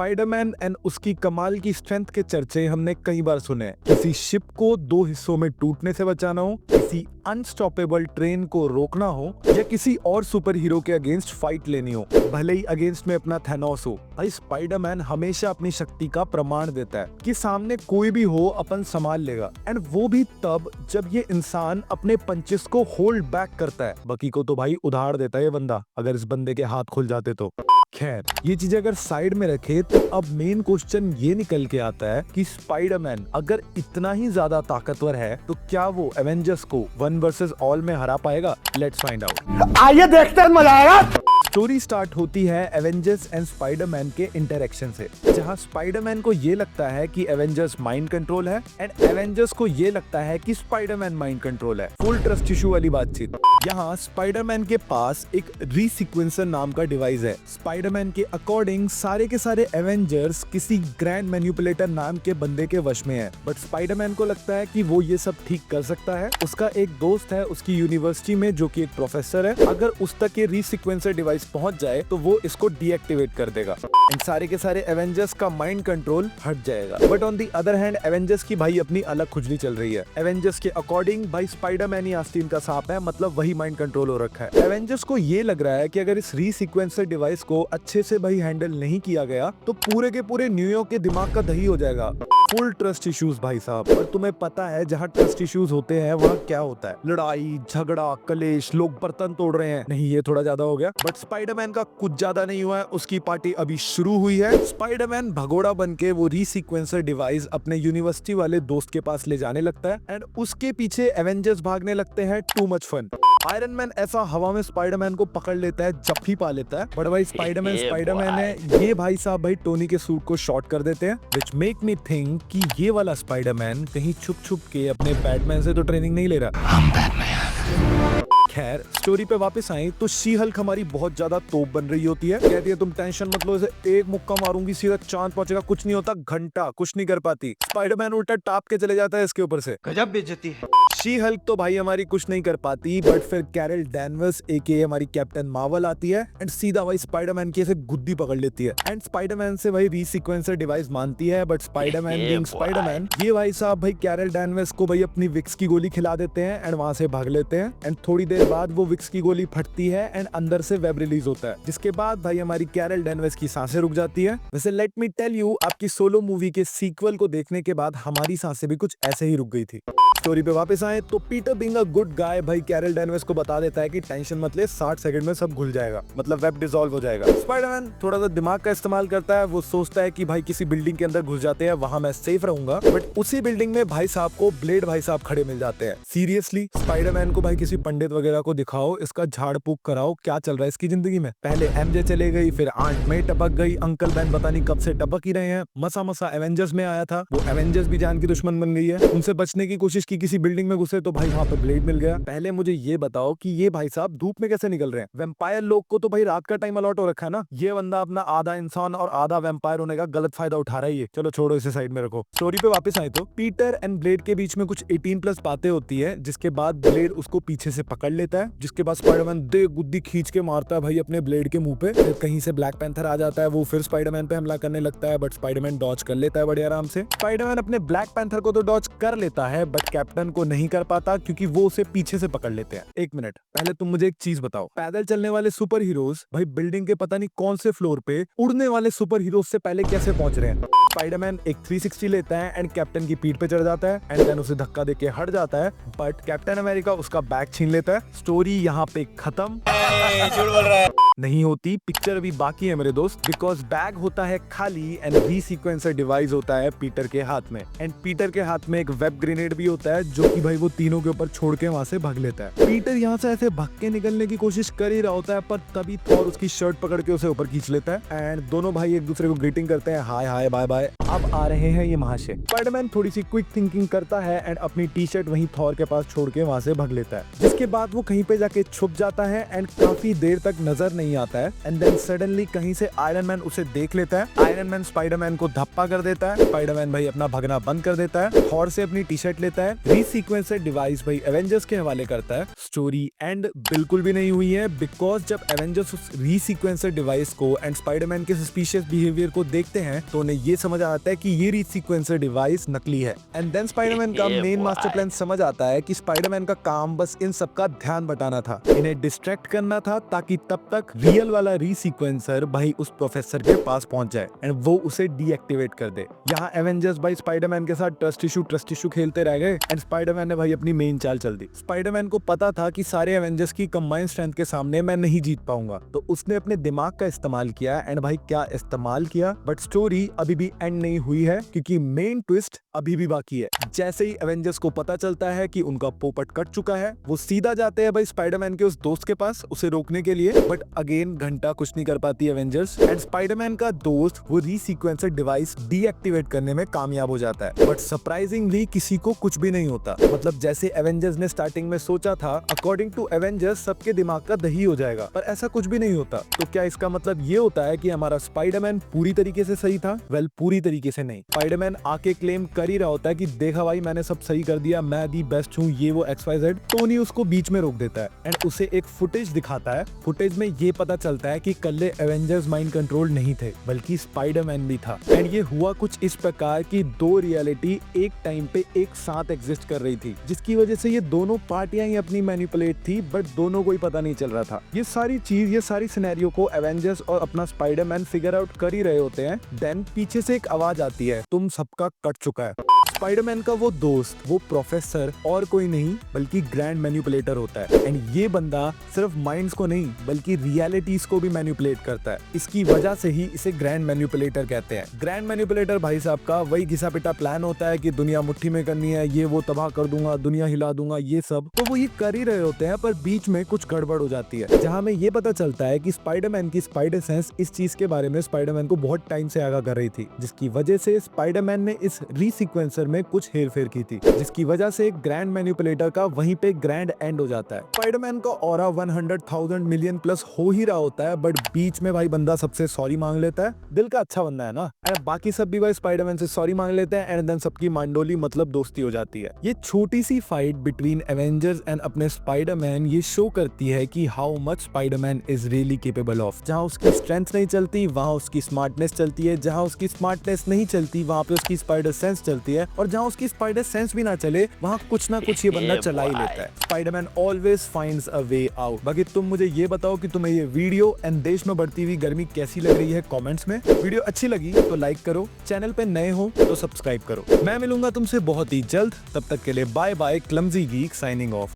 Spiderman and उसकी कमाल की स्ट्रेंथ के चर्चे हमने कई बार सुने। किसी शिप को दो हिस्सों में टूटने से बचाना हो, किसी अनस्टॉपेबल ट्रेन को रोकना हो, या किसी और सुपर हीरो के अगेंस्ट फाइट लेनी हो, भले ही अगेंस्ट में अपना थैनोस हो। भाई स्पाइडरमैन हमेशा अपनी शक्ति का प्रमाण देता है कि सामने कोई भी हो अपन संभाल लेगा, एंड वो भी तब जब ये इंसान अपने पंचेस को होल्ड बैक करता है। बाकी को तो भाई उधार देता है ये बंदा, अगर इस बंदे के हाथ खुल जाते तो। खैर ये चीज अगर साइड में रखे तो अब मेन क्वेश्चन ये निकल के आता है कि स्पाइडरमैन अगर इतना ही ज्यादा ताकतवर है तो क्या वो एवेंजर्स को 1 वर्सेस ऑल में हरा पाएगा? Let's find out. आइए देखते हैं, मजा आएगा। स्टोरी स्टार्ट होती है एवेंजर्स एंड स्पाइडरमैन के इंटरेक्शन से, जहां स्पाइडरमैन को ये लगता है कि एवेंजर्स माइंड कंट्रोल है एंड एवेंजर्स को ये लगता है कि स्पाइडरमैन माइंड कंट्रोल है। फुल ट्रस्ट इशू वाली बातचीत। यहाँ स्पाइडरमैन के पास एक रीसीक्वेंसर नाम का डिवाइस है। स्पाइडरमैन के अकॉर्डिंग सारे के सारे एवेंजर्स किसी ग्रैंड मैनिपुलेटर नाम के बंदे के वश में है, बट स्पाइडरमैन को लगता है कि वो ये सब ठीक कर सकता है। उसका एक दोस्त है उसकी यूनिवर्सिटी में जो कि एक प्रोफेसर है, अगर उस तक ये रीसीक्वेंसर डिवाइस पहुंच जाए तो वो इसको डीएक्टिवेट कर देगा एंड सारे के सारे एवेंजर्स का माइंड कंट्रोल हट जाएगा। But on the other hand Avengers की भाई अपनी अलग खुजली चल रही है। एवेंजर्स के अकॉर्डिंग भाई स्पाइडरमैन ही आस्तीन का सांप है, मतलब वही माइंड कंट्रोल हो रखा है। एवेंजर्स को ये लग रहा है कि अगर इस रीसीक्वेंसर डिवाइस को अच्छे से भाई हैंडल नहीं किया गया तो पूरे के पूरे न्यूयॉर्क के दिमाग का दही हो जाएगा। फुल ट्रस्ट इश्यूज भाई साहब। और तुम्हें पता है जहाँ ट्रस्ट इश्यूज होते हैं वहाँ क्या होता है? लड़ाई झगड़ा कलेश, लोग बर्तन तोड़ रहे हैं। नहीं ये थोड़ा ज्यादा हो गया, बट स्पाइडरमैन का कुछ ज्यादा नहीं हुआ है, उसकी पार्टी अभी शुरू हुई है। स्पाइडरमैन भगोड़ा बन के वो रीसीक्वेंसर डिवाइस अपने यूनिवर्सिटी वाले दोस्त के पास ले जाने लगता है एंड उसके पीछे एवेंजर्स भागने लगते हैं। Too much fun. Iron Man ऐसा हवा में स्पाइडरमैन को पकड़ लेता है, जफ्फी पा लेता है, बट भाई स्पाइडरमैन है ये भाई साहब भाई टोनी के सूट को शॉर्ट कर देते हैं, विच मेक मी थिंक कि ये वाला स्पाइडरमैन कहीं छुप छुप के अपने बैटमैन से तो ट्रेनिंग नहीं ले रहा। खैर स्टोरी पे वापस आए तो शी हल्क हमारी बहुत ज्यादा तोप बन रही होती है। कहती है तुम टेंशन मत लो, इसे एक मुक्का मारूंगी सीधा चांद पहुंचेगा, कुछ नहीं होता, घंटा कुछ नहीं कर पाती। स्पाइडरमैन उल्टा टाप के चले जाता है इसके ऊपर से। गजब बेइज्जती है। शी हल्क तो भाई हमारी कुछ नहीं कर पाती, बट फिर कैरल डैनवर्स एके हमारी कैप्टन मार्वल आती है एंड सीधा भाई स्पाइडरमैन की ऐसे गुद्दी पकड़ लेती है एंड स्पाइडरमैन से भाई रीसीक्वेंसर डिवाइस मानती है, बट स्पाइडरमैन बीइंग स्पाइडरमैन ये भाई साहब भाई कैरल डैनवर्स को भाई अपनी विक्स की गोली खिला देते हैं एंड वहां से भाग लेते हैं एंड थोड़ी देर बाद वो विक्स की गोली फटती है एंड अंदर से वेब रिलीज होता है, जिसके बाद भाई हमारी कैरल डैनवर्स की सांसें रुक जाती है। वैसे लेट मी टेल यू, आपकी सोलो मूवी के सीक्वल को देखने के बाद हमारी सांसें भी कुछ ऐसे ही रुक गई थी। स्टोरी पे वापस आए तो Peter being a good guy भाई कैरल डैनवर्स को बता देता है कि टेंशन मत ले, 60 सेकंड में सब घुल जाएगा, मतलब वेब डिसॉल्व हो जाएगा। स्पाइडरमैन थोड़ा सा दिमाग का इस्तेमाल करता है, वो सोचता है कि भाई किसी बिल्डिंग के अंदर घुस जाते हैं, वहां मैं सेफ रहूंगा, बट उसी बिल्डिंग में भाई साहब को ब्लेड भाई साहब खड़े मिल जाते हैं। सीरियसली स्पाइडरमैन को भाई किसी पंडित वगैरह को दिखाओ, इसका झाड़ फूक कराओ, क्या चल रहा है इसकी जिंदगी में। पहले एमजे चले गई, फिर आंट में टपक गई, अंकल बैन पता नहीं कब से टपक ही रहे हैं, मसा मसा एवेंजर्स में आया था, वो एवेंजर्स भी जान की दुश्मन बन गई है, उनसे बचने की कोशिश की, किसी बिल्डिंग में घुसे तो भाई वहां पे ब्लेड मिल गया। पहले मुझे ये बताओ कि ये भाई साहब धूप में कैसे निकल रहे हैं? वेम्पायर लोग को तो भाई रात का टाइम अलॉट हो रखा है ना, ये बंदा अपना आधा इंसान और आधा वेम्पायर होने का गलत फायदा उठा रहा है ये। चलो छोड़ो इसे साइड में रखो। स्टोरी पे वापस आए तो पीटर एंड ब्लेड के बीच में कुछ 18+ बातें होती है, जिसके बाद ब्लेड उसको पीछे से पकड़ लेता है, जिसके बाद स्पाइडरमैन दे गुद्दी खींच के मारता है भाई अपने ब्लेड के मुंह पे। फिर कहीं से ब्लैक पैंथर आ जाता है, वो फिर स्पाइडरमैन पे हमला करने लगता है, बट स्पाइडरमैन डॉज कर लेता है बड़े आराम से। स्पाइडरमैन अपने ब्लैक पैंथर को तो डॉज कर लेता है, बट कैप्टन को नहीं कर पाता क्योंकि वो उसे पीछे से पकड़ लेते हैं। एक मिनट पहले तुम मुझे एक चीज बताओ, पैदल चलने वाले सुपर हीरोज भाई बिल्डिंग के पता नहीं कौन से फ्लोर पे उड़ने वाले सुपर हीरोज से पहले कैसे पहुंच रहे हैं? स्पाइडरमैन एक 360 लेता है एंड कैप्टन की पीठ पे चढ़ जाता है एंड देन उसे धक्का देके हट जाता है, बट कैप्टन अमेरिका उसका बैग छीन लेता है। स्टोरी यहाँ पे खत्म नहीं होती, पिक्चर अभी बाकी है मेरे दोस्त, बिकॉज बैग होता है खाली एंड रीसीक्वेंसर डिवाइस होता है पीटर के हाथ में एंड पीटर के हाथ में एक वेब ग्रेनेड भी होता है जो कि भाई वो तीनों के ऊपर छोड़ के वहां से भाग लेता है। पीटर यहाँ से ऐसे भाग के निकलने की कोशिश कर ही रहा होता है, पर तभी थॉर उसकी शर्ट पकड़ के उसे ऊपर खींच लेता है एंड दोनों भाई एक दूसरे को ग्रीटिंग करते हैं, हाय हाय बाय बाय। अब आ रहे हैं ये महाशय। स्पाइडरमैन थोड़ी सी क्विक थिंकिंग करता है एंड अपनी टी शर्ट वहीं थॉर के पास छोड़ के वहां से भाग लेता है, जिसके बाद वो कहीं पे जाके छुप जाता है एंड काफी देर तक नजर नहीं आता है एंड देन सडनली कहीं से आयरन मैन उसे देख लेता है। आयरन मैन स्पाइडरमैन को धप्पा कर देता है, स्पाइडरमैन भाई अपना भगना बंद कर देता है, थॉर से अपनी टी शर्ट लेता है रीसीक्वेंसर डिवाइस भाई एवेंजर्स के हवाले करता है, स्टोरी एंड बिल्कुल भी नहीं हुई है, बिकॉज जब एवेंजर्स उस रीसीक्वेंसर डिवाइस को एंड स्पाइडरमैन के सस्पिशियस बिहेवियर को देखते हैं तो उन्हें ये समझ आता है कि ये रीसीक्वेंसर डिवाइस नकली है। एंड देन स्पाइडरमैन का मेन मास्टर प्लान समझ आता है कि स्पाइडरमैन का काम बस इन सबका ध्यान बटाना था, इन्हें डिस्ट्रैक्ट करना था ताकि तब तक रियल वाला रीसीक्वेंसर भाई उस प्रोफेसर के पास पहुंच जाए एंड वो उसे डीएक्टिवेट कर दे। यहाँ एवेंजर्स भाई स्पाइडरमैन के साथ ट्रस्ट इशू खेलते रह गए एंड स्पाइडरमैन ने भाई अपनी मेन चाल चल दी। स्पाइडरमैन को पता था कि सारे एवेंजर्स की कंबाइंड स्ट्रेंथ के सामने मैं नहीं जीत पाऊंगा, तो उसने अपने दिमाग का इस्तेमाल किया एंड भाई क्या इस्तेमाल किया, बट स्टोरी अभी भी एंड नहीं हुई है क्योंकि मेन ट्विस्ट अभी भी बाकी है। जैसे ही एवेंजर्स को पता चलता है कि उनका पोपट कट चुका है, वो सीधा जाते हैं भाई स्पाइडरमैन के उस दोस्त के पास उसे रोकने के लिए, बट अगेन घंटा कुछ नहीं कर पाती एवेंजर्स एंड स्पाइडरमैन का दोस्त वो रीसीक्वेंसर डिवाइस डीएक्टिवेट करने में कामयाब हो जाता है। बट सरप्राइजिंगली किसी को कुछ भी नहीं होता, मतलब जैसे एवेंजर्स ने स्टार्टिंग में सोचा था, अकॉर्डिंग टू एवेंजर्स सबके दिमाग का दही हो जाएगा, पर ऐसा कुछ भी नहीं होता। तो क्या इसका मतलब ये होता है कि हमारा स्पाइडरमैन पूरी तरीके से सही था? वेल, पूरी तरीके से नहीं। स्पाइडरमैन आके क्लेम कर ही रहा होता है कि देखा भाई मैंने सब सही कर दिया, मैं दी बेस्ट हूँ, ये वो XYZ। टोनी उसको बीच में रोक देता है एंड उसे एक फुटेज दिखाता है। फुटेज में ये पता चलता है कि कल एवेंजर्स माइंड कंट्रोल नहीं थे बल्कि स्पाइडरमैन भी था एंड ये हुआ कुछ इस प्रकार की दो रियलिटी एक टाइम पे एक साथ एग्जिस्ट कर रही थी, जिसकी वजह से ये दोनों पार्टियां ही अपनी मैनिपुलेट थी, बट दोनों को ही पता नहीं चल रहा था। ये सारी सिनेरियो को एवेंजर्स और अपना स्पाइडरमैन फिगर आउट कर ही रहे होते हैं। देन पीछे से एक आवाज आती है, तुम सबका कट चुका है। स्पाइडरमैन का वो दोस्त, वो प्रोफेसर और कोई नहीं बल्कि ग्रैंड मैनिपुलेटर होता है एंड ये बंदा सिर्फ माइंड्स को नहीं बल्कि रियलिटीज को भी मैनिपुलेट करता है। इसकी वजह से ही इसे ग्रैंड मैनिपुलेटर कहते हैं। ग्रैंड मैनिपुलेटर भाई साहब का वही घिसा पिटा प्लान होता है कि दुनिया मुट्ठी में करनी है, ये वो तबाह कर दूंगा, दुनिया हिला दूंगा, ये सब तो वो ये कर ही रहे होते हैं, पर बीच में कुछ गड़बड़ हो जाती है, जहाँ में ये पता चलता है कि स्पाइडरमैन की स्पाइडर सेंस इस चीज के बारे में स्पाइडरमैन को बहुत टाइम से आगाह कर रही थी, जिसकी वजह से स्पाइडरमैन ने इस रीसीक्वेंसर में कुछ हेरफेर की थी, जिसकी वजह से ग्रैंड मैनिपुलेटर का वहीं पे ग्रैंड एंड हो जाता है। स्पाइडरमैन का ऑरा 100,000 मिलियन प्लस हो ही रहा होता है, बट बीच में भाई बंदा सबसे सॉरी मांग लेता है। दिल का अच्छा बंदा है ना, एंड बाकी सब भी भाई स्पाइडरमैन से सॉरी मांग लेते हैं एंड देन सबकी मांडोली मतलब दोस्ती हो जाती है। ये छोटी सी फाइट बिटवीन एवेंजर्स एंड अपने स्पाइडरमैन ये शो करती है कि how much Spiderman is really capable of. जहाँ उसकी स्ट्रेंथ नहीं चलती वहाँ उसकी स्मार्टनेस चलती है, जहाँ उसकी स्मार्टनेस नहीं चलती वहाँ पे उसकी स्पाइडर सेंस चलती है, और जहाँ उसकी स्पाइडर सेंस भी ना चले वहाँ कुछ ना कुछ ये बंदा चला ही लेता है। Spiderman always finds a way out. बाकी तुम मुझे ये बताओ कि तुम्हें ये वीडियो एंड देश में बढ़ती हुई गर्मी कैसी लग रही है कमेंट्स में। वीडियो अच्छी लगी तो लाइक करो, चैनल पे नए हो तो सब्सक्राइब करो। मैं मिलूंगा तुमसे बहुत ही जल्द, तब तक के लिए bye bye. Clumsy geek signing of.